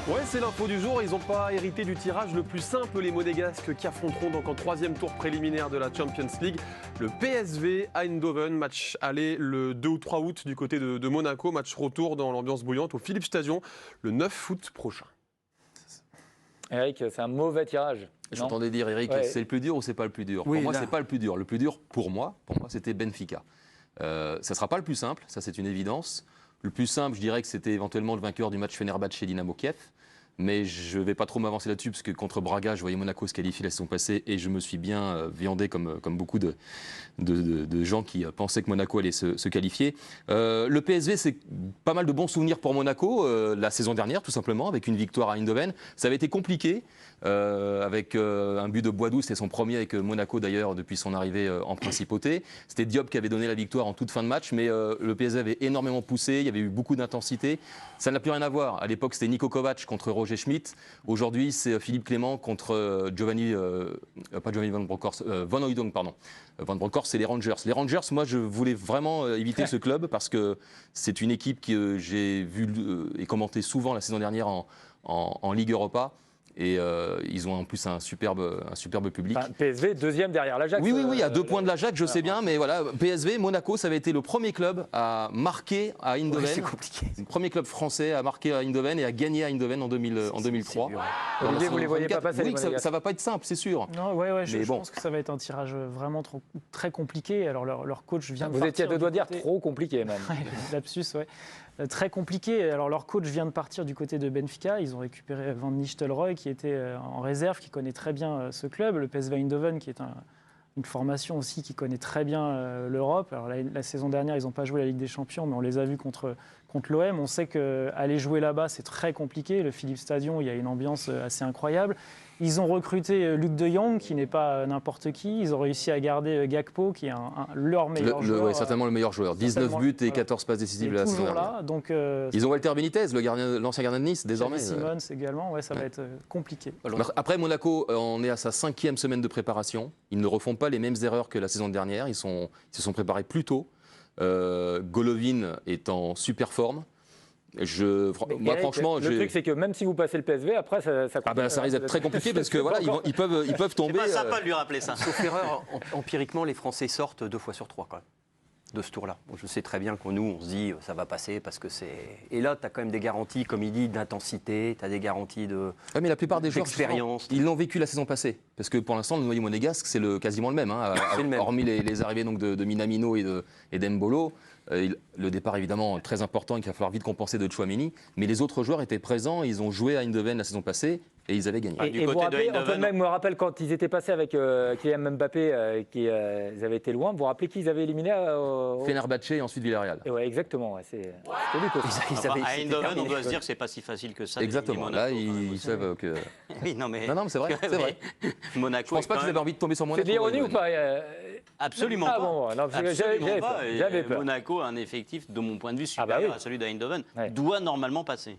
Ouais, c'est l'info du jour. Ils n'ont pas hérité du tirage le plus simple, les Monégasques, qui affronteront donc en troisième tour préliminaire de la Champions League le PSV Eindhoven. Match aller le 2 ou 3 août du côté de Monaco. Match retour dans l'ambiance bouillante au Philips Stadion le 9 août prochain. Eric, c'est un mauvais tirage. J'entendais dire, Eric, c'est le plus dur ou c'est pas le plus dur? Oui, pour moi, là... c'est pas le plus dur. Le plus dur, pour moi c'était Benfica. Ça sera pas le plus simple, ça c'est une évidence. Le plus simple, je dirais que c'était éventuellement le vainqueur du match Fenerbahçe chez Dynamo Kiev. Mais je ne vais pas trop m'avancer là-dessus, parce que contre Braga, je voyais Monaco se qualifier la saison passée et je me suis bien viandé comme beaucoup de gens qui pensaient que Monaco allait se qualifier. Le PSV, c'est pas mal de bons souvenirs pour Monaco, la saison dernière, tout simplement, avec une victoire à Eindhoven. Ça avait été compliqué, avec un but de Boadou, c'était son premier avec Monaco d'ailleurs depuis son arrivée en principauté. C'était Diop qui avait donné la victoire en toute fin de match, mais le PSV avait énormément poussé, il y avait eu beaucoup d'intensité. Ça n'a plus rien à voir. À l'époque, c'était Niko Kovac contre Roger Schmidt. Aujourd'hui, c'est Philippe Clément contre Van Bronckhorst, Van Hooijdonk, pardon. Van Bronckhorst, c'est les Rangers. Les Rangers, moi, je voulais vraiment éviter ce club parce que c'est une équipe que j'ai vue et commentée souvent la saison dernière en Ligue Europa. Et ils ont en plus un superbe public. Enfin, PSV, deuxième derrière l'Ajax. Oui, à 2 points de l'Ajax, je sais bien, mais voilà, PSV, Monaco, ça avait été le premier club à marquer à Eindhoven. Ouais, c'est compliqué. Le premier club français à marquer à Eindhoven et à gagner à Eindhoven en 2003. Olivier, vous ne les voyez pas passer? Oui, ça ne va pas être simple, c'est sûr. Non, je pense que ça va être un tirage vraiment très compliqué. Alors leur coach vient de Vous étiez à deux doigts de dire trop compliqué même. Lapsus, ouais. Très compliqué. Alors leur coach vient de partir du côté de Benfica. Ils ont récupéré Van Nistelrooy qui était en réserve, qui connaît très bien ce club. Le PSV Eindhoven qui est une formation aussi qui connaît très bien l'Europe. Alors la saison dernière, ils n'ont pas joué la Ligue des Champions, mais on les a vus contre l'OM. On sait qu'aller jouer là-bas, c'est très compliqué. Le Philips Stadion, il y a une ambiance assez incroyable. Ils ont recruté Luc de Jong, qui n'est pas n'importe qui. Ils ont réussi à garder Gakpo, qui est leur meilleur joueur. Oui, certainement le meilleur joueur. 19 buts et 14 passes décisives la saison dernière. Donc, ils ont Walter Benitez, l'ancien gardien de Nice, désormais. Simons également, ça va être compliqué. Après, Monaco, on est à sa 5e semaine de préparation. Ils ne refont pas les mêmes erreurs que la saison dernière. Ils se sont préparés plus tôt. Golovin est en super forme. Franchement, le truc c'est que même si vous passez le PSV, après ça risque d'être très compliqué parce que voilà, ils peuvent tomber. C'est pas sympa de lui rappeler ça. Sauf erreur, empiriquement, les Français sortent 2 fois sur 3 quand même de ce tour-là. Je sais très bien qu'on on se dit ça va passer parce que c'est. Et là, tu as quand même des garanties, comme il dit, d'intensité, tu as des garanties mais la plupart des joueurs, d'expérience. Ils l'ont vécu la saison passée. Parce que pour l'instant, le noyau monégasque, c'est quasiment le même. Hormis les arrivées donc, de Minamino et d'Embolo. Le départ évidemment très important, il va falloir vite compenser de Tchouaméni. Mais les autres joueurs étaient présents, ils ont joué à Eindhoven la saison passée. Et ils avaient gagné. Et vous rappelez, même me rappelle quand ils étaient passés avec Kylian Mbappé, ils avaient été loin. Vous vous rappelez qu'ils avaient éliminé Fenerbahçe et ensuite Villarreal. Ouais, exactement. C'est à Eindhoven, on doit se dire que c'est pas si facile que ça. Exactement. Monaco, là, ils savent que. Oui, non mais c'est vrai. C'est vrai. Monaco. Je pense pas qu'ils avaient envie de tomber sur Monaco. C'est de l'ironie ou pas? Absolument pas. Bon, j'avais peur. Monaco a un effectif, de mon point de vue, supérieur à celui d'Eindhoven. Doit normalement passer.